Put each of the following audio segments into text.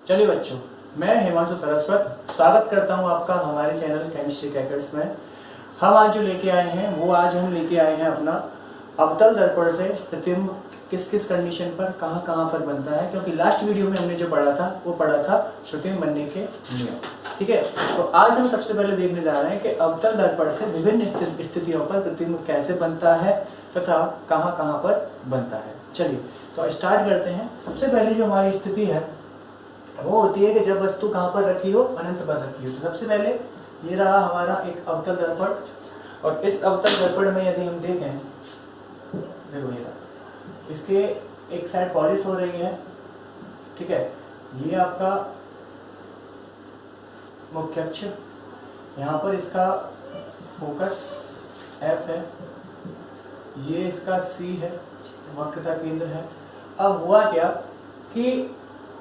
चलिए बच्चों, मैं हिमांशु सरस्वत स्वागत करता हूं आपका हमारे चैनल केमिस्ट्री क्रैकर्स में। हम आज जो लेके आए हैं वो आज हम लेके आए हैं अपना अवतल दर्पण से प्रतिबिंब किस किस कंडीशन पर कहां पर बनता है, क्योंकि लास्ट वीडियो में हमने जो पढ़ा था वो पढ़ा था प्रतिबिंब बनने के नियम। ठीक है, तो आज हम सबसे पहले देखने जा रहे हैं कि अवतल दर्पण से विभिन्न स्थितियों पर प्रतिबिंब कैसे बनता है तथा कहां पर बनता है। चलिए तो स्टार्ट करते हैं। सबसे पहले जो हमारी स्थिति है वो होती है कि जब वस्तु कहाँ पर रखी हो, अनंत पर रखी हो। तो सबसे पहले ये रहा हमारा एक अवतल दर्पण, और इस अवतल दर्पण में यदि हम देखें, देखो ये रहा, इसके एक साइड पॉलिश हो रही है। ठीक है, ये आपका मुख्य अक्ष, यहाँ पर इसका फोकस F है, ये इसका C है, वक्रता केंद्र है। अब हुआ क्या कि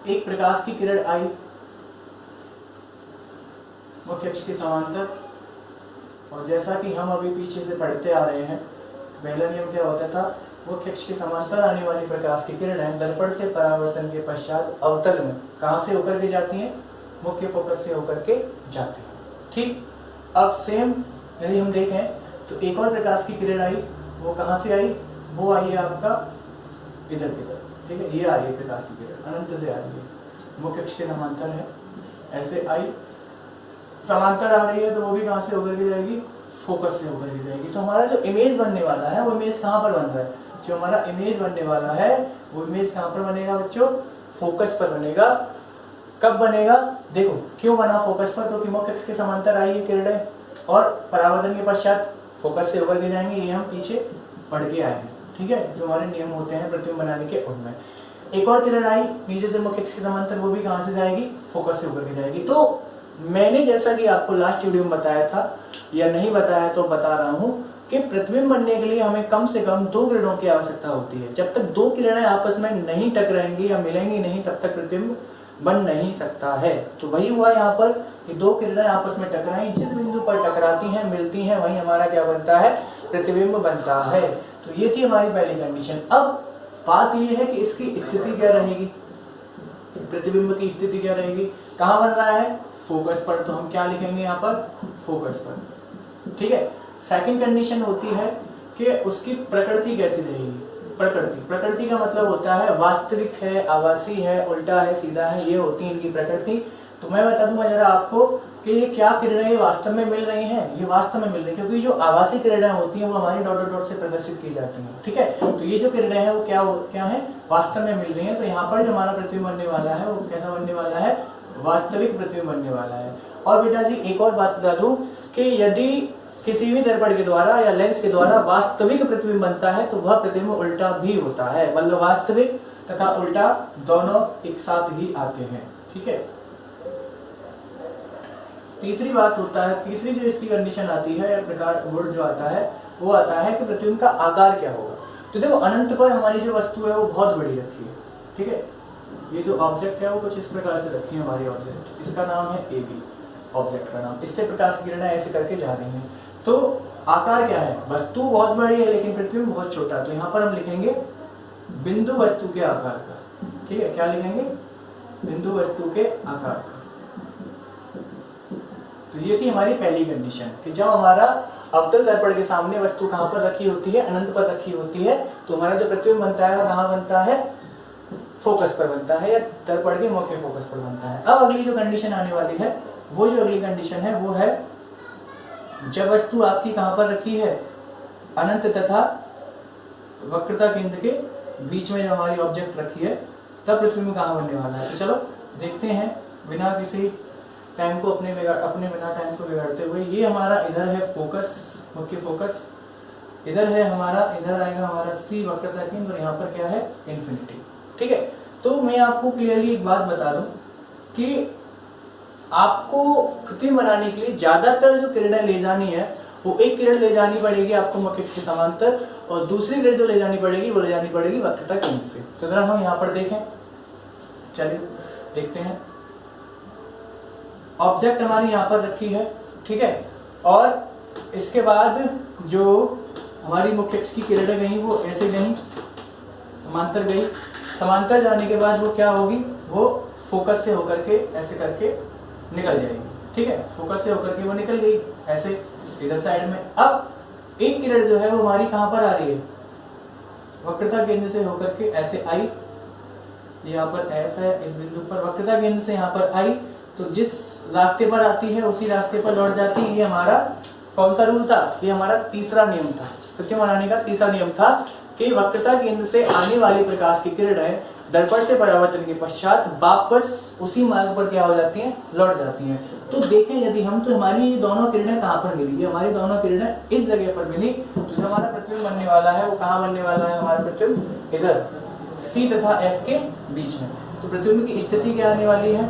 एक प्रकाश की किरण आई मुख्य अक्ष के समांतर, और जैसा कि हम अभी पीछे से पढ़ते आ रहे हैं, पहला नियम क्या होता था, मुख्य अक्ष के समांतर आने वाली प्रकाश की किरणें दर्पण से परावर्तन के पश्चात अवतल में कहां से होकर के जाती हैं, मुख्य फोकस से होकर के जाती हैं। ठीक, अब सेम यदि हम देखें तो एक और प्रकाश की किरण आई, वो कहां से आई, वो आई है आपका इधर की तरफ। ठीक है, ये आ रही है प्रकाश की किरण, अनंत से आ रही है, मुख्य अक्ष के समांतर है, ऐसे आई, समांतर आ रही है तो वो भी कहां से होकर के जाएगी, फोकस से होकर के जाएगी। तो हमारा जो इमेज बनने वाला है वो इमेज कहां पर बन रहा है, जो हमारा इमेज बनने वाला है वो इमेज कहां पर बनेगा बच्चों, फोकस पर बनेगा। कब बनेगा, देखो क्यों बना फोकस पर, क्योंकि मुख्य अक्ष के समांतर आई है किरणें और परावर्तन के पश्चात फोकस से होकर के जाएंगे, ये हम पीछे पढ़ के आए हैं। ठीक है, जो हमारे नियम होते हैं प्रतिबिंब बनाने के, उनमें एक और किरण आई नीचे से मुख्य अक्ष के समांतर, वो भी कहां से जाएगी, फोकस से होकर के जाएगी। तो मैंने जैसा कि आपको लास्ट वीडियो में बताया था, या नहीं बताया तो बता रहा हूं कि प्रतिबिंब बनने के लिए हमें कम से कम 2 किरणों की आवश्यकता होती है। जब तक 2 किरणें आपस में नहीं टकराएंगी या मिलेंगी नहीं, तब तक प्रतिबिंब बन नहीं सकता है। तो वही हुआ यहाँ पर कि 2 किरणें आपस में टकराई, जिस बिंदु पर टकराती हैं मिलती हैं, वही हमारा क्या बनता है, प्रतिबिंब बनता है। तो ये थी हमारी पहली कंडीशन। अब बात ये है कि इसकी स्थिति क्या रहेगी, प्रतिबिंब की स्थिति क्या रहेगी, कहाँ बन रहा है, फोकस पर। तो हम क्या लिखेंगे यहाँ पर, फोकस पर। ठीक है, सेकंड कंडीशन होती है कि उसकी प्रकृति कैसी रहेगी। प्रकृति का मतलब होता है वास्तविक है, आभासी है, उल्टा है, सीधा है, ये होती है इनकी प्रकृति। तो मैं बता दूंगा जरा आपको कि ये क्या किरणें ये वास्तव में मिल रही हैं, ये वास्तव में मिल रही हैं, क्योंकि जो आभासी किरणें होती हैं वो हमारी डॉट डॉट डॉट से प्रदर्शित की जाती हैं। ठीक है, तो ये जो किरणें हैं वो क्या है, वास्तव में मिल रही हैं। तो यहाँ पर जो हमारा प्रतिबिंब बनने वाला है वो कैसा बनने वाला है, वास्तविक प्रतिबिंब बनने वाला है। और बेटा जी एक और बात बता दूं कि यदि किसी भी दर्पण के द्वारा या लेंस के द्वारा वास्तविक प्रतिबिंब बनता है तो वह प्रतिबिंब उल्टा भी होता है, मतलब वास्तविक तथा उल्टा दोनों एक साथ ही आते हैं। ठीक है, तीसरी बात होता है, तीसरी जो इसकी कंडीशन आती है या प्रकार गुण जो आता है वो आता है कि प्रतिबिंब का आकार क्या होगा। तो देखो अनंत पर हमारी जो वस्तु है वो बहुत बड़ी रखी है। ठीक है, ये जो ऑब्जेक्ट है वो कुछ इस प्रकार से रखी है हमारी ऑब्जेक्ट, इसका नाम है AB, ऑब्जेक्ट का नाम, इससे प्रकाश की किरणें ऐसे करके जा रही हैं। तो आकार क्या है, वस्तु बहुत बड़ी है लेकिन प्रतिबिंब बहुत छोटा। तो यहाँ पर हम लिखेंगे बिंदु वस्तु के आकार का। ठीक है, क्या लिखेंगे, बिंदु वस्तु के आकार का। तो ये थी हमारी पहली कंडीशन कि जब हमारा अवतल दर्पण के सामने वस्तु कहाँ पर रखी होती है, अनंत पर रखी होती है, तो हमारा जो प्रतिबिंब बनता है वो कहाँ बनता है, फोकस पर बनता है या दर्पण के मुख्य फोकस पर बनता है। अब अगली जो कंडीशन आने वाली है, वो जो अगली कंडीशन है वो है जब वस्तु आपकी कहाँ पर रखी है, अनंत तथा वक्रता केंद्र के बीच में जो हमारी ऑब्जेक्ट रखी है, तब प्रतिबिंब कहाँ बनने वाला है। तो चलो देखते हैं बिना किसी टाइम को अपने बिना टाइम को बिगाड़ते हुए। ये हमारा इधर है फोकस, मुख्य फोकस, इधर है हमारा, इधर आएगा हमारा C वक्रता केंद्र, और यहाँ पर क्या है, इन्फिनिटी। ठीक है, तो मैं आपको क्लियरली एक बात बता दूं कि आपको प्रतिबिंब बनाने के लिए ज्यादातर जो किरणें ले जानी है वो एक किरण ले जानी पड़ेगी आपको मुख्य अक्ष के समांतर, और दूसरी किरण जो ले जानी पड़ेगी वो ले जानी पड़ेगी वक्रता केंद्र से। तो जरा हम यहाँ पर देखें, चलिए देखते हैं। ऑब्जेक्ट हमारी यहाँ पर रखी है, ठीक है, और इसके बाद जो हमारी मुख्य अक्ष की किरणें गई वो ऐसे गई, समांतर गई, समांतर जाने के बाद वो क्या होगी, वो फोकस से होकर के ऐसे करके निकल जाएगी, ठीक है, फोकस से होकर के वो निकल गई ऐसे इधर साइड में। अब एक किरण जो है वो हमारी कहाँ पर आ रही है, वक्रता केंद्र से होकर के ऐसे आई, यहाँ पर F है, इस बिंदु पर वक्रता केंद्र से यहाँ पर आई, तो जिस रास्ते पर आती है उसी रास्ते पर लौट जाती है। ये हमारा कौन सा रूल था, ये हमारा तीसरा नियम था, प्रतिबिंब बनाने का तीसरा नियम था कि वक्रता केंद्र से आने वाली प्रकाश की किरणें दर्पण से परावर्तन के पश्चात वापस उसी मार्ग पर क्या हो जाती हैं, लौट जाती हैं। तो देखें यदि हम, तो हमारी ये दोनों किरणें कहाँ पर मिली, हमारी दोनों किरणें इस जगह पर मिली, तो जो हमारा प्रतिबिंब बनने वाला है वो कहाँ बनने वाला है, हमारा प्रतिबिंब इधर C तथा F के बीच में। तो प्रतिबिंब की स्थिति क्या आने वाली है,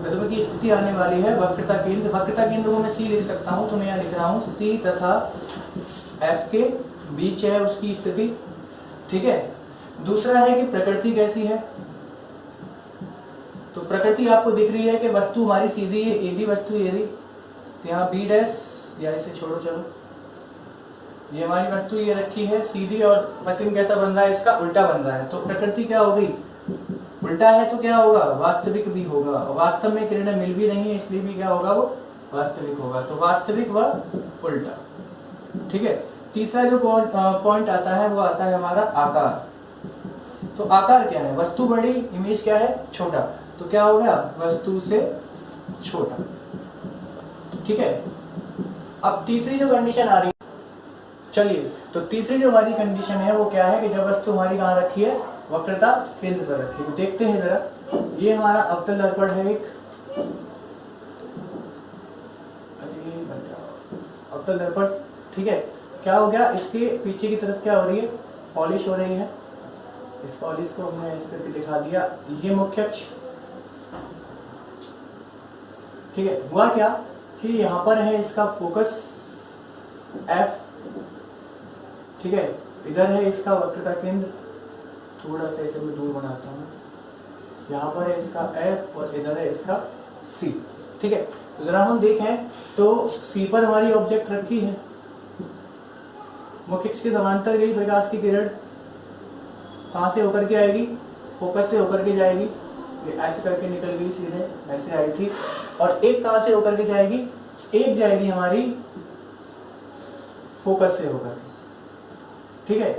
प्रतिबिंब की स्थिति आने वाली है वक्रता केंद्र, वक्रता केंद्र को मैं C लिख सकता हूँ, तो मैं यहाँ लिख रहा हूँ C तथा F के बीच है उसकी स्थिति, ठीक है। दूसरा है कि प्रकृति कैसी है, तो प्रकृति आपको दिख रही है कि वस्तु हमारी सीधी है, AB वस्तु यदि, तो यहाँ B डैश या इसे छोड़ो, चलो ये हमारी वस्तु ये रखी है सीधी, और प्रतिबिंब कैसा बन रहा है, इसका उल्टा बन रहा है। तो प्रकृति क्या हो गई, उल्टा है, तो क्या होगा, वास्तविक भी होगा, और वास्तव में किरणें मिल भी रही है इसलिए भी क्या होगा, वो वास्तविक होगा। तो वास्तविक व उल्टा, ठीक है। तीसरा जो पॉइंट आता है वो आता है हमारा आकार। तो आकार क्या है, वस्तु बड़ी, इमेज क्या है, छोटा, तो क्या होगा, वस्तु से छोटा, ठीक है। अब तीसरी जो कंडीशन आ रही है, चलिए, तो तीसरी जो हमारी कंडीशन है वो क्या है कि जब वस्तु हमारी कहाँ रखी है, वक्रता केंद्र पर रखी है। देखते हैं जरा, ये हमारा अवतल दर्पण है एक, अवतल दर्पण, ठीक है। क्या हो गया, इसके पीछे की तरफ क्या हो रही है, पॉलिश हो रही है, इस पॉलिश को हमने इस करके दिखा दिया, ये मुख्य अक्ष, ठीक है। हुआ क्या कि यहाँ पर है इसका फोकस F, ठीक है, इधर है इसका वक्रता केंद्र, थोड़ा सा इसे मैं दूर बनाता हूँ, यहाँ पर है इसका F और इधर है इसका C, ठीक है। तो जरा हम देखें तो C पर हमारी ऑब्जेक्ट रखी है, मुख्य अक्ष के समांतर गई प्रकाश की किरण, कहाँ से होकर के आएगी, फोकस से होकर के जाएगी, ये ऐसे करके निकल गई सीधे, ऐसे आई थी, और एक कहाँ से होकर के जाएगी, एक जाएगी हमारी फोकस से होकर के, ठीक है।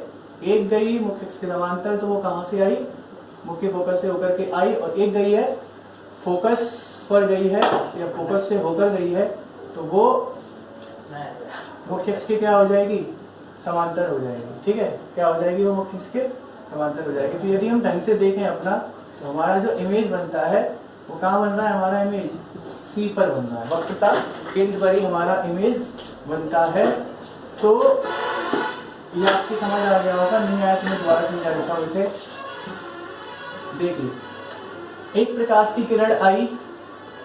एक गई मुख्य अक्ष के समांतर, तो वो कहाँ से आई, मुख्य फोकस से होकर के आई, और एक गई है फोकस पर गई है या फोकस से होकर गई है, तो वो मुख्य अक्ष के क्या हो जाएगी, समांतर हो जाएगी, ठीक है। क्या हो जाएगी, वो मुख्य अक्ष के समांतर हो जाएगी। तो यदि हम ढंग से देखें अपना, तो हमारा जो इमेज बनता है वो कहाँ बन रहा है, हमारा इमेज C पर बन रहा है, वक्रता केंद्र पर ही हमारा इमेज बनता है। तो ये आपकी समझ आ गया होगा, नहीं आया तो मैं दोबारा समझा देता हूँ इसे। देखिए, एक प्रकाश की किरण आई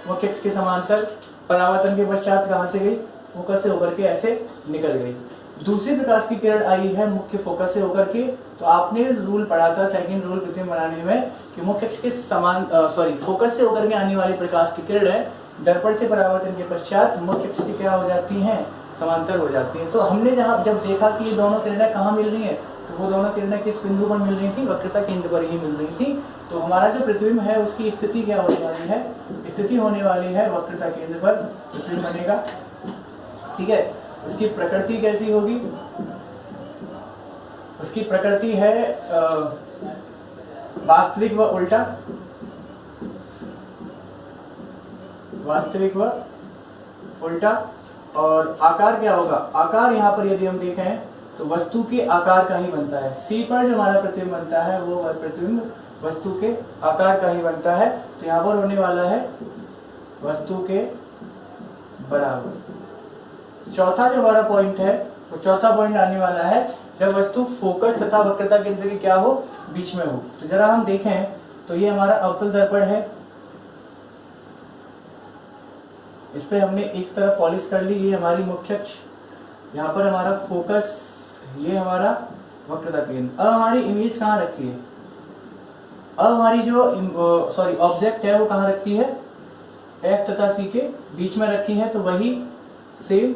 मुख्य अक्ष के समांतर, परावर्तन के पश्चात कहाँ से गई, फोकस से होकर के ऐसे निकल गई। दूसरी प्रकाश की किरण आई है मुख्य फोकस से होकर के, तो आपने रूल पढ़ा था सेकंड रूल प्रतिबिंब बनाने में कि मुख्य अक्ष के फोकस से होकर के आने वाली प्रकाश की किरणें दर्पण से परावर्तन के पश्चात मुख्य अक्ष की क्या हो जाती हैं, समांतर हो जाती हैं। तो हमने जब देखा कि ये दोनों किरणें कहाँ मिल रही हैं, तो वो दोनों किरणें किस बिंदु पर मिल रही थी, वक्रता केंद्र पर ही मिल रही थी। तो हमारा जो प्रतिबिंब है उसकी स्थिति क्या होने वाली है, स्थिति होने वाली है वक्रता केंद्र पर प्रतिबिंब बनेगा, ठीक है। उसकी प्रकृति कैसी होगी, उसकी प्रकृति है वास्तविक व उल्टा, वास्तविक व उल्टा। और आकार क्या होगा, आकार यहाँ पर यदि हम देखें तो वस्तु के आकार का ही बनता है। C पर जो हमारा प्रतिबिंब बनता है वो प्रतिबिंब वस्तु के आकार का ही बनता है। तो यहाँ पर होने वाला है वस्तु के बराबर। चौथा जो हमारा पॉइंट है वो चौथा पॉइंट आने वाला है जब वस्तु फोकस तथा वक्रता केंद्र की क्या हो, बीच में हो। तो जरा हम देखें तो ये हमारा अवतल दर्पण है, इस पे हमने एक तरफ पॉलिश कर ली, ये हमारी मुख्य अक्ष, यहाँ पर हमारा फोकस, ये हमारा वक्रता केंद्र। अब हमारी इमेज कहाँ रखी है, अब हमारी जो ऑब्जेक्ट है वो कहाँ रखी है, F तथा C के बीच में रखी है। तो वही सेम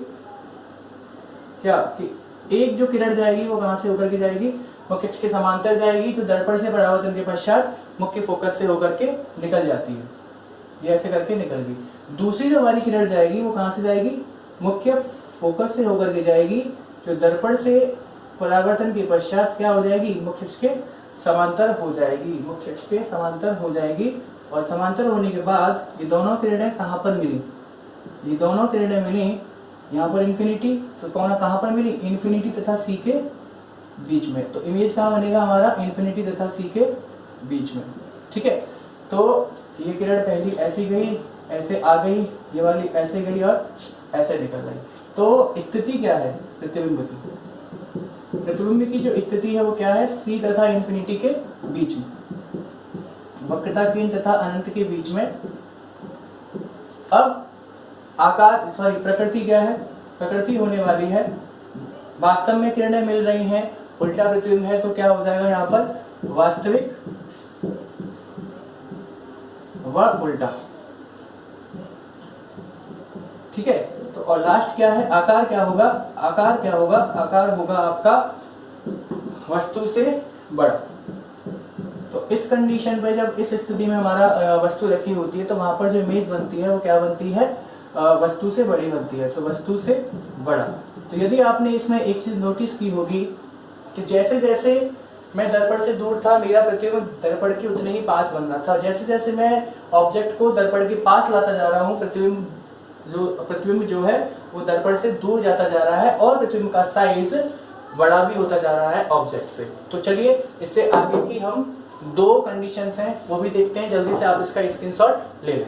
क्या कि एक जो किरण जाएगी वो कहाँ से होकर के जाएगी, मुख्य अक्ष के समांतर जाएगी, तो दर्पण से परावर्तन के पश्चात मुख्य फोकस से होकर के निकल जाती है, ये ऐसे करके निकल गई। दूसरी जो हमारी किरण जाएगी वो कहाँ से जाएगी, मुख्य फोकस से होकर के जाएगी, जो दर्पण से परावर्तन के पश्चात क्या हो जाएगी, मुख्य अक्ष के समांतर हो जाएगी, मुख्य अक्ष के समांतर हो जाएगी। और समांतर होने के बाद ये दोनों किरणें कहाँ पर मिली, ये दोनों किरणें मिली यहाँ पर इन्फिनिटी, तो कहाँ पर मिली, इन्फिनिटी तथा सी के बीच में। तो इमेज कहाँ बनेगा हमारा, इन्फिनिटी तथा सी के बीच में। ठीक है, तो ये किरण पहली ऐसी गई, ऐसे आ गई, ये वाली ऐसे गई और ऐसे निकल गई। तो स्थिति क्या है प्रतिबिंब की, प्रतिबिंब की जो स्थिति है वो क्या है, सी तथा इन्फिनिटी के बीच में, वक्रता केंद्र तथा अनंत के बीच में। अब आकार प्रकृति क्या है, प्रकृति होने वाली है, वास्तव में किरणें मिल रही हैं, उल्टा प्रतिबिंब है, तो क्या हो जाएगा यहाँ पर, वास्तविक व उल्टा। ठीक है, तो और लास्ट क्या है, आकार क्या होगा, आकार क्या होगा, आकार होगा आपका वस्तु से बड़ा। तो इस कंडीशन पे जब इस स्थिति में हमारा वस्तु रखी होती है तो वहां पर जो इमेज बनती है वो क्या बनती है, वस्तु से बड़ी बनती है, तो वस्तु से बड़ा। तो यदि आपने इसमें एक चीज नोटिस की होगी कि जैसे जैसे मैं दर्पण से दूर था, मेरा प्रतिबिंब दर्पण के उतने ही पास बन रहा था, जैसे जैसे मैं ऑब्जेक्ट को दर्पण के पास लाता जा रहा हूँ, प्रतिबिंब जो है वो दर्पण से दूर जाता जा रहा है और प्रतिबिंब का साइज बड़ा भी होता जा रहा है ऑब्जेक्ट से। तो चलिए इससे आगे की हम दो कंडीशंस हैं वो भी देखते हैं, जल्दी से आप इसका स्क्रीनशॉट ले लें।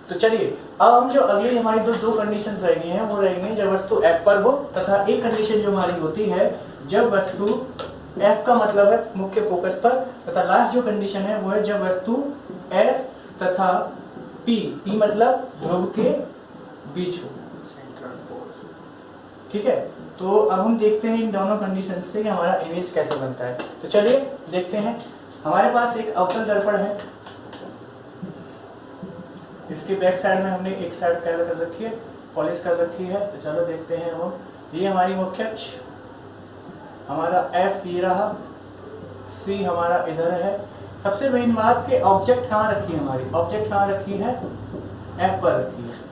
तो चलिए अब हम जो अगली हमारी दो कंडीशंस रहेंगी हैं वो रहेंगी जब वस्तु F पर हो, तथा एक कंडीशन जो हमारी होती है जब वस्तु F का मतलब है मुख्य फोकस पर, तथा लास्ट जो कंडीशन है वो है जब वस्तु F तथा P मतलब ध्रुव के बीच हो। ठीक है, तो अब हम देखते हैं इन दोनों कंडीशन से कि हमारा इमेज कैसे बनता है। तो चलिए देखते हैं, हमारे पास एक अवतल दर्पण है, इसके बैक साइड में हमने एक साइड कैल कर रखी है, पॉलिश कर रखी है। तो चलो देखते हैं वो, ये हमारी मुख्य अक्ष, हमारा F ये रहा, C हमारा इधर है। सबसे मेन बात कि ऑब्जेक्ट कहाँ रखी है, हमारी ऑब्जेक्ट कहाँ रखी है, F पर रखी है।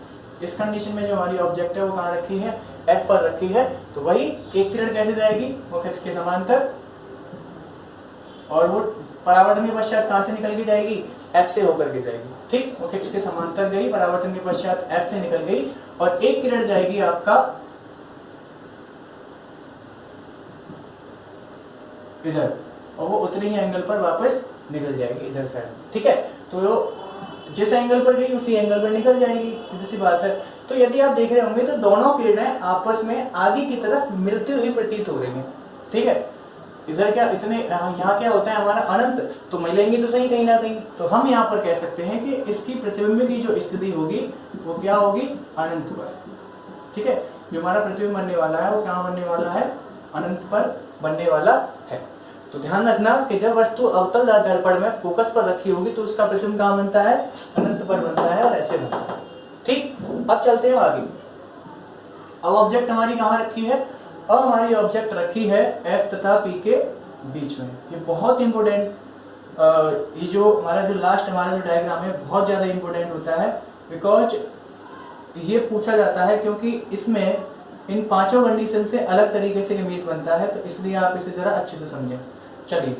इस कंडीशन में जो हमारी ऑब्जेक्ट है वो कहाँ रखी है, F पर रखी है। तो वही एक किरण कैसे जाएगी, मुख्य अक्ष के समांतर, और वो परावर्तन के पश्चात कहाँ से निकल के जाएगी, F से होकर के जाएगी। ठीक, मुख्य अक्ष के समांतर गई, परावर्तन के पश्चात F से निकल गई, और एक किरण जाएगी आपका इधर, और वो उतने ही एंगल पर वापस निकल जाएगी इधर साइड। ठीक है, तो जिस एंगल पर गई उसी एंगल पर निकल जाएगी, सीधी सी बात है। तो यदि आप देख रहे होंगे तो दोनों किरणें आपस में आगे की तरफ मिलती हुई प्रतीत हो रही हैं। ठीक है, इधर क्या इतने, यहाँ क्या होता है हमारा अनंत, तो मिलेंगी तो सही कहीं ना कहीं। तो हम यहाँ पर कह सकते हैं कि इसकी प्रतिबिंब की जो स्थिति होगी वो क्या होगी, अनंत पर। ठीक है, जो हमारा प्रतिबिंब बनने वाला है वो कहाँ बनने वाला है, अनंत पर बनने वाला है। तो ध्यान रखना कि जब वस्तु अवतल दर्पण में फोकस पर रखी होगी तो उसका प्रतिबिंब कहाँ बनता है, अनंत पर बनता है, और ऐसे बनता है। ठीक, अब चलते हैं आगे। अब ऑब्जेक्ट हमारी कहाँ रखी है, अब हमारी ऑब्जेक्ट रखी है F तथा P के बीच में। ये बहुत इंपॉर्टेंट, ये जो हमारा जो लास्ट हमारा जो डायग्राम है बहुत ज़्यादा इंपॉर्टेंट होता है, बिकॉज ये पूछा जाता है क्योंकि इसमें इन पांचों कंडीशन से अलग तरीके से इमेज बनता है, तो इसलिए आप इसे जरा अच्छे से समझें। चलिए,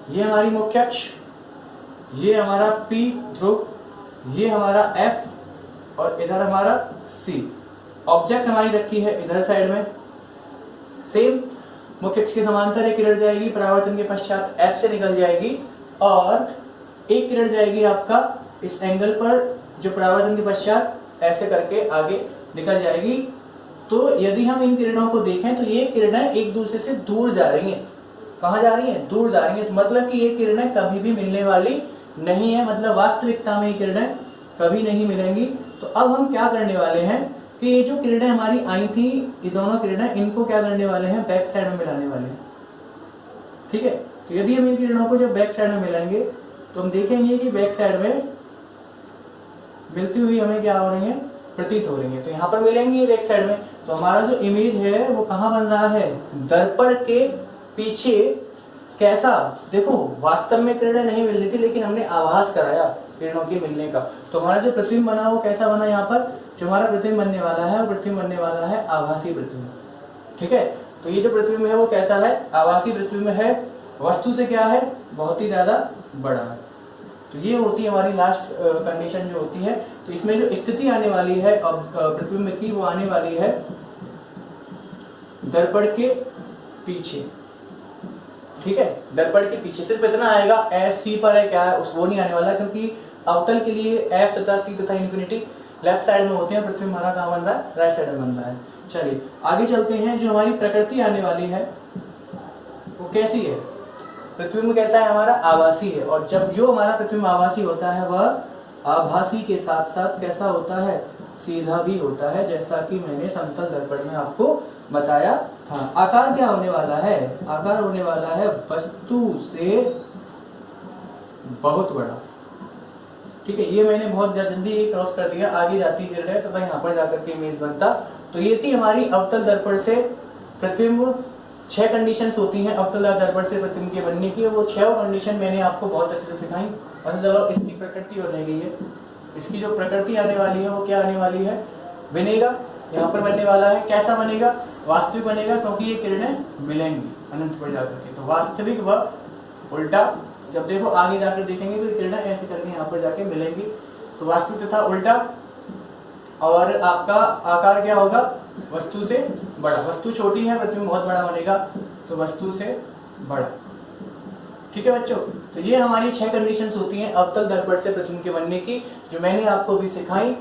ये हमारी मुख्य अक्ष, ये हमारा P ध्रुव, ये हमारा F, और इधर हमारा C। ऑब्जेक्ट हमारी रखी है इधर साइड में, सेम मुख्य अक्ष के समांतर एक किरण जाएगी, परावर्तन के पश्चात F से निकल जाएगी, और एक किरण जाएगी आपका इस एंगल पर जो परावर्तन के पश्चात ऐसे करके आगे निकल जाएगी। तो यदि हम इन किरणों को देखें तो ये किरणें एक दूसरे से दूर जा रही हैं। कहाँ जा रही हैं, दूर जा रही हैं। तो मतलब कि ये किरणें कभी भी मिलने वाली नहीं है, मतलब वास्तविकता में ये किरणें कभी नहीं मिलेंगी। तो अब हम क्या करने वाले हैं कि ये जो किरणें हमारी आई थी, ये दोनों किरणें, इनको क्या करने वाले हैं, बैक साइड में मिलाने वाले हैं। ठीक है, तो यदि हम इन किरणों को जब बैक साइड में मिलाएंगे तो हम देखेंगे कि बैक साइड में मिलती हुई हमें क्या हो रही है, प्रतीत हो रही है। तो यहाँ पर मिलेंगी बैक साइड में, तो हमारा जो इमेज है वो कहाँ बन रहा है, दर्पण के पीछे कैसा, देखो वास्तव में किरणें नहीं मिल रही थी लेकिन हमने आभास कराया किरणों के मिलने का, तो हमारा जो प्रतिबिंब बना वो कैसा बना, यहाँ पर जो हमारा प्रतिबिंब बनने वाला है वो प्रतिबिंब बनने वाला है आभासी प्रतिबिंब। ठीक है, तो ये जो प्रतिबिंब है वो कैसा है, आभासी प्रतिबिंब है, वस्तु से क्या है, बहुत ही ज्यादा बड़ा है। तो ये होती है हमारी लास्ट कंडीशन जो होती है। तो इसमें जो स्थिति आने वाली है प्रतिबिंब की वो आने वाली है दर्पण के पीछे। ठीक है, दर्पण के पीछे सिर्फ इतना आएगा, एफ सी पर है क्या है उस वो नहीं आने वाला, क्योंकि अवतल के लिए एफ तथा सी तथा इन्फिनिटी लेफ्ट साइड में होते हैं, प्रतिबिंब हमारा कहाँ बन रहा है, राइट साइड में बन रहा है। चलिए आगे चलते हैं। जो हमारी प्रकृति आने वाली है वो कैसी है, प्रतिबिंब कैसा है हमारा, आभासी है। और जब जो हमारा प्रतिबिंब आभासी होता है वह आभासी के साथ साथ कैसा होता है, सीधा भी होता है, जैसा कि मैंने समतल दर्पण में आपको बताया था। आकार क्या होने वाला है, आकार होने वाला है वस्तु से बहुत बड़ा। ठीक है, ये मैंने बहुत जल्दी क्रॉस कर दिया, आगे जाती किरणें तथा यहाँ पर जाकर के इमेज बनता। तो ये थी हमारी अवतल दर्पण से प्रतिबिंब। 6 कंडीशंस होती हैं अवतल दर्पण से प्रतिबिंब के बनने की, वो 6 कंडीशन मैंने आपको बहुत अच्छे से सिखाई। और चलो इसकी प्रकृति हो रह गई है, इसकी जो प्रकृति आने वाली है वो क्या आने वाली है, बनेगा यहाँ पर बनने वाला है। कैसा बनेगा, वास्तविक बनेगा, क्योंकि ये किरणें मिलेंगी अनंत पर जाकर के। तो वास्तविक व उल्टा, जब देखो आगे जाकर देखेंगे तो किरणें ऐसे करके यहाँ पर जाके मिलेंगी। तो वास्तविक तथा उल्टा। और आपका आकार क्या होगा, वस्तु से बड़ा। वस्तु छोटी है, प्रतिबिंब बहुत बड़ा बनेगा, तो वस्तु से बड़ा। ठीक है बच्चों, तो ये हमारी 6 कंडीशंस होती हैं अवतल दर्पण से प्रतिबिंब के बनने की, जो मैंने आपको भी सिखाई।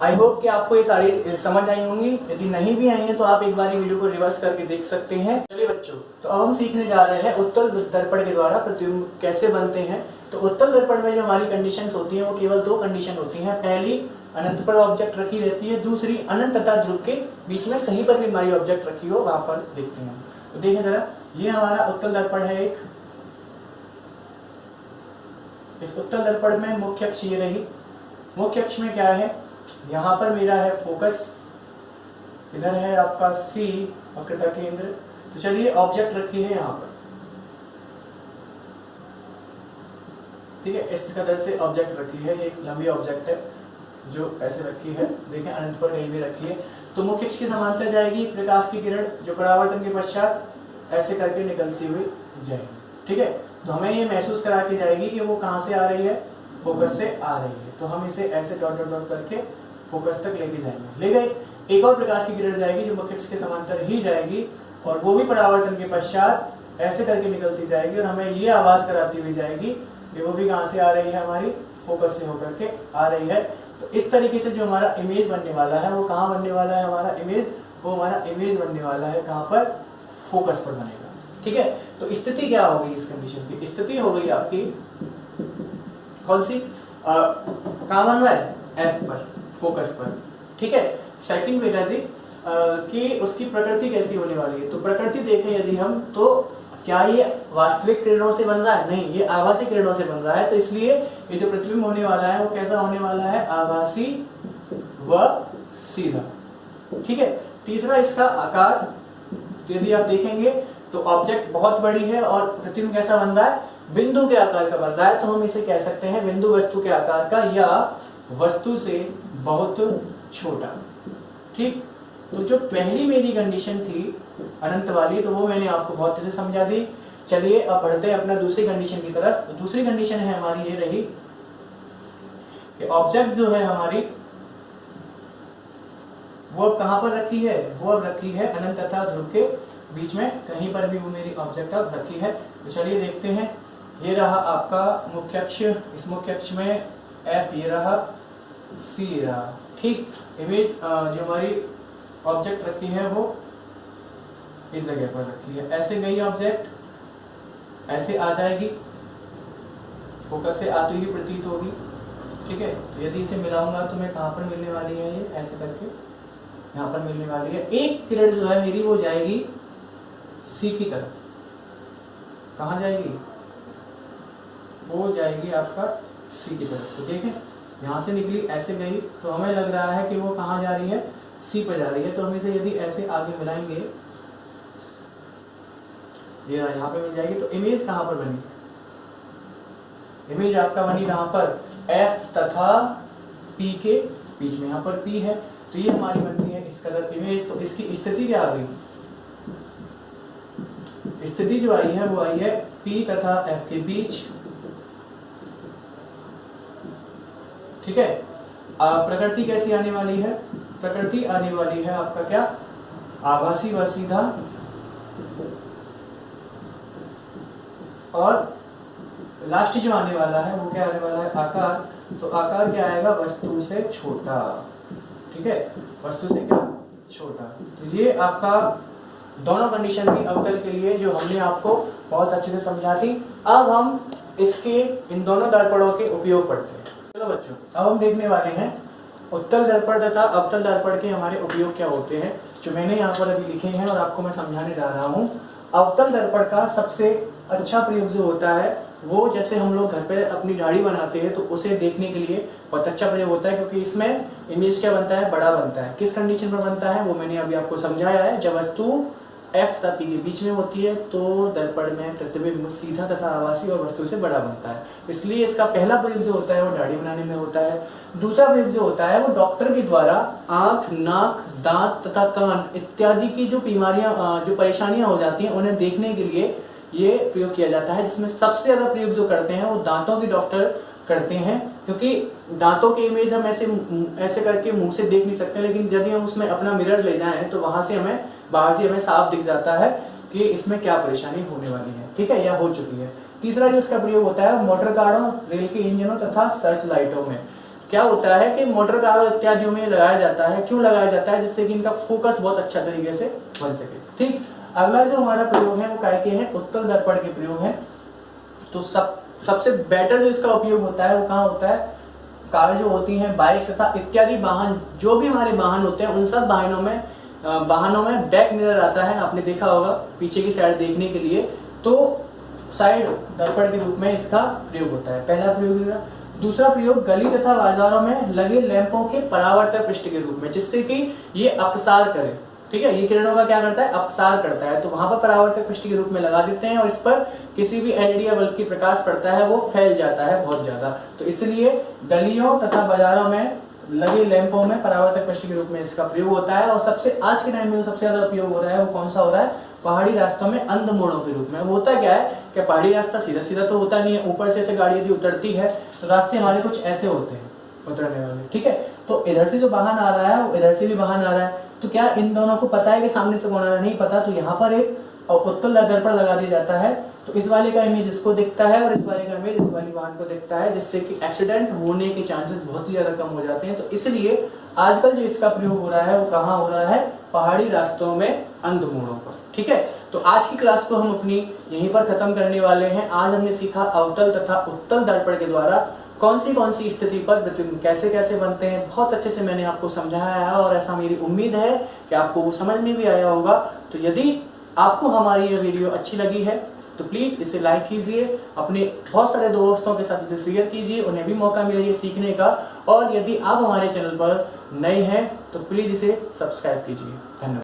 आई होप कि आपको ये सारी समझ आई होंगी। यदि नहीं भी आई हैं तो आप एक बार वीडियो को रिवर्स करके देख सकते हैं। चलिए बच्चों, तो अब हम सीखने जा रहे हैं उत्तल दर्पण के द्वारा प्रतिबिंब कैसे बनते हैं। तो उत्तल दर्पण में जो हमारी कंडीशंस होती हैं वो केवल 2 कंडीशन होती हैं। पहली, अनंत पर ऑब्जेक्ट रखी रहती है, दूसरी अनंत तथा ध्रुव के बीच में कहीं पर भी हमारी ऑब्जेक्ट रखी हो वहां पर देखते हैं। तो देखें जरा, ये हमारा उत्तल दर्पण है एक। इस उत्तल दर्पण में मुख्य अक्ष ये रही। मुख्य अक्ष में क्या है, यहाँ पर मेरा है फोकस, इधर है आपका सी वक्रता केंद्र। तो चलिए ऑब्जेक्ट रखी है यहाँ पर, ठीक है, इस कदर से ऑब्जेक्ट रखी है, एक लंबी ऑब्जेक्ट है जो ऐसे रखी है, देखें अनंत पर कहीं भी रखी है। तो मुख्य अक्ष के समांतर जाएगी प्रकाश की किरण, जो परावर्तन के पश्चात ऐसे करके निकलती हुई जाएगी। ठीक है, तो हमें ये महसूस करा के जाएगी कि वो कहाँ से आ रही है, फोकस से आ रही है। तो हम इसे ऐसे डॉट डॉट डॉट करके फोकस तक लेके जाएंगे। ले गए, एक और प्रकाश की किरण जाएगी जो मुख्य अक्ष के समांतर ही जाएगी, और वो भी परावर्तन के पश्चात ऐसे करके निकलती जाएगी, और हमें ये आवाज कराती हुई जाएगी कि वो भी कहाँ से आ रही है, हमारी फोकस से होकर के आ रही है। तो इस तरीके से जो हमारा इमेज बनने वाला है वो कहाँ बनने वाला है, हमारा इमेज, वो हमारा इमेज बनने वाला है कहाँ पर, फोकस पर बनेगा। ठीक है, तो स्थिति क्या होगी इस कंडीशन की, स्थिति हो गई आपकी कौन सी, कहाँ बन रहा है, एफ पर, फोकस पर। ठीक है, सेकंड बेटा जी कि उसकी प्रकृति कैसी होने वाली है। तो प्रकृति देखें यदि हम, तो क्या ये वास्तविक किरणों से बन रहा है, नहीं, ये आभासी किरणों से बन रहा है। तो इसलिए ये जो प्रतिबिंब होने वाला है वो कैसा होने वाला है, आभासी व सीधा। ठीक है, तीसरा इसका आकार, यदि आप देखेंगे तो ऑब्जेक्ट बहुत बड़ी है और प्रतिबिंब कैसा बन रहा है, बिंदु के आकार का बन रहा है। तो हम इसे कह सकते हैं बिंदु वस्तु के आकार का, या वस्तु से बहुत छोटा। ठीक, तो जो पहली मेरी कंडीशन थी अनंत वाली, तो वो मैंने आपको बहुत अच्छे से समझा दी। चलिए अब बढ़ते हैं अपना दूसरी कंडीशन की तरफ। दूसरी कंडीशन है हमारी ये रही कि ऑब्जेक्ट जो है हमारी वो अब कहां पर रखी है, वो अब रखी है अनंत तथा ध्रुव के बीच में, कहीं पर भी वो मेरी ऑब्जेक्ट अब रखी है। तो चलिए देखते हैं, ये रहा आपका मुख्य अक्ष, इस मुख्य अक्ष में एफ ये रहा, सी ये रहा। ठीक, इमेज जो हमारी ऑब्जेक्ट रखी है वो इस जगह पर रखी है, ऐसे गई ऑब्जेक्ट, ऐसे आ जाएगी, फोकस से आती हुई प्रतीत होगी। ठीक है, तो यदि इसे मिलाऊंगा तो मैं कहाँ पर मिलने वाली है, ये ऐसे करके यहाँ पर मिलने वाली है। एक किरण जो है मेरी वो जाएगी सी की तरफ, कहाँ जाएगी, वो जाएगी आपका सी की तरफ। तो देखें यहाँ से निकली ऐसे गई, तो हमें लग रहा है कि वो कहाँ जा रही है, सी पर जा रही है। तो हम इसे यदि ऐसे आगे मिलाएंगे ये यहाँ पे मिल जाएगी। तो इमेज कहाँ पर बनी, इमेज आपका बनी कहाँ पर, F तथा P के बीच में, यहाँ पर P है तो ये हमारी बनती है इस कलर इमेज। तो इसकी स्थिति क्या आ गई, स्थिति जो आई है वो आई है P तथा F के बीच, ठीक है। प्रकृति कैसी आने वाली है, प्रकृति आने वाली है आपका क्या, आभासी व सीधा, और लास्ट जो आने वाला है वो क्या आने वाला है, आकार। तो आकार क्या आएगा, वस्तु से छोटा, ठीक है, वस्तु से क्या छोटा। तो ये आपका दोनों कंडीशन थी अवतल के लिए जो हमने आपको बहुत अच्छे से समझा थी। अब हम इसके इन दोनों दर्पणों के उपयोग पढ़ते हैं। चलो बच्चों, अब हम देखने वाले हैं उत्तल दर्पण तथा अवतल दर्पण के हमारे उपयोग क्या होते हैं, जो मैंने यहाँ पर अभी लिखे हैं और आपको मैं समझाने जा रहा हूँ। अवतल दर्पण का सबसे अच्छा प्रयोग जो होता है वो, जैसे हम लोग घर पे अपनी दाढ़ी बनाते हैं तो उसे देखने के लिए बहुत अच्छा प्रयोग होता है, क्योंकि इसमें इमेज क्या बनता है, बड़ा बनता है। किस कंडीशन पर बनता है वो मैंने अभी आपको समझाया है, जब वस्तु F तथा P के बीच में होती है तो दर्पण में प्रतिबिंब सीधा तथा आभासी और वस्तु से बड़ा बनता है। इसलिए इसका पहला प्रयोग जो होता है वो दाढ़ी बनाने में होता है। दूसरा प्रयोग जो होता है वो डॉक्टर के द्वारा आंख, नाक, दांत तथा कान इत्यादि की जो बीमारियां, जो परेशानियां हो जाती हैं उन्हें देखने के लिए ये प्रयोग किया जाता है, जिसमें सबसे ज्यादा प्रयोग जो करते हैं वो दांतों के डॉक्टर करते हैं, क्योंकि दांतों की इमेज हम ऐसे करके मुंह से देख नहीं सकते, लेकिन यदि हम उसमें अपना मिरर ले जाएं तो वहां से हमें बाहर से हमें साफ दिख जाता है कि इसमें क्या परेशानी होने वाली है, ठीक है, या हो चुकी है। तीसरा जो इसका प्रयोग होता है मोटर कारों, रेल के इंजनों तथा सर्च लाइटों में क्या होता है कि मोटर कारों इत्यादियों में लगाया जाता है। क्यों लगाया जाता है, जिससे कि इनका फोकस बहुत अच्छा तरीके से बन सके, ठीक। अगला जो हमारा प्रयोग है वो काय के हैं, उत्तल दर्पण के प्रयोग है। तो सबसे बेटर जो इसका उपयोग होता है वो कहाँ होता है, कार जो होती हैं, बाइक तथा इत्यादि वाहन, जो भी हमारे वाहन होते हैं उन सब वाहनों में बैक मिरर आता है, आपने देखा होगा पीछे की साइड देखने के लिए, तो साइड दर्पण के रूप में इसका प्रयोग होता है, पहला प्रयोग। दूसरा प्रयोग गली तथा बाजारों में लगे लैंपों के परावर्तक पृष्ठ के रूप में, जिससे कि ये अपसार करे, ठीक है, ये किरणों का क्या करता है, अपसार करता है, तो वहां पर परावर्तक पृष्ठ के रूप में लगा देते हैं और इस पर किसी भी एलईडी या बल्ब की प्रकाश पड़ता है वो फैल जाता है बहुत ज्यादा। तो इसलिए गलियों तथा बाजारों में लगे लैंपों में परावर्तक पृष्ठ के रूप में इसका प्रयोग होता है। और सबसे आज के टाइम में जो सबसे ज्यादा उपयोग हो रहा है वो कौन सा हो रहा है, पहाड़ी रास्तों में अंध मोड़ों के रूप में। वो होता क्या है कि पहाड़ी रास्ता सीधा सीधा तो होता नहीं है, ऊपर से ऐसे गाड़ी यदि उतरती है तो रास्ते हमारे कुछ ऐसे होते हैं उतरने वाले, ठीक है, तो इधर से जो वाहन आ रहा है वो इधर से भी वाहन आ रहा है, तो क्या इन दोनों को पता है कि सामने से कौन आ रहा है, नहीं पता, तो यहाँ पर एक उत्तल दर्पण लगा दिया जाता है, तो इस वाले का इमेज इसको दिखता है और इस वाले का इमेज इस वाली वाहन को दिखता है, जिससे कि एक्सीडेंट होने के चांसेस बहुत ही ज्यादा कम हो जाते हैं। तो इसलिए आजकल जो इसका प्रयोग हो रहा है वो कहाँ हो रहा है, पहाड़ी रास्तों में अंध मोड़ों पर, ठीक है। तो आज की क्लास को हम अपनी यहीं पर खत्म करने वाले हैं। आज हमने सीखा अवतल तथा उत्तल दर्पण के द्वारा कौन सी स्थिति पर प्रतिबिंब कैसे कैसे बनते हैं, बहुत अच्छे से मैंने आपको समझाया है और ऐसा मेरी उम्मीद है कि आपको वो समझ में भी आया होगा। तो यदि आपको हमारी ये वीडियो अच्छी लगी है तो प्लीज इसे लाइक कीजिए, अपने बहुत सारे दोस्तों के साथ इसे शेयर कीजिए, उन्हें भी मौका मिले ये सीखने का। और यदि आप हमारे चैनल पर नए हैं तो प्लीज इसे सब्सक्राइब कीजिए। धन्यवाद।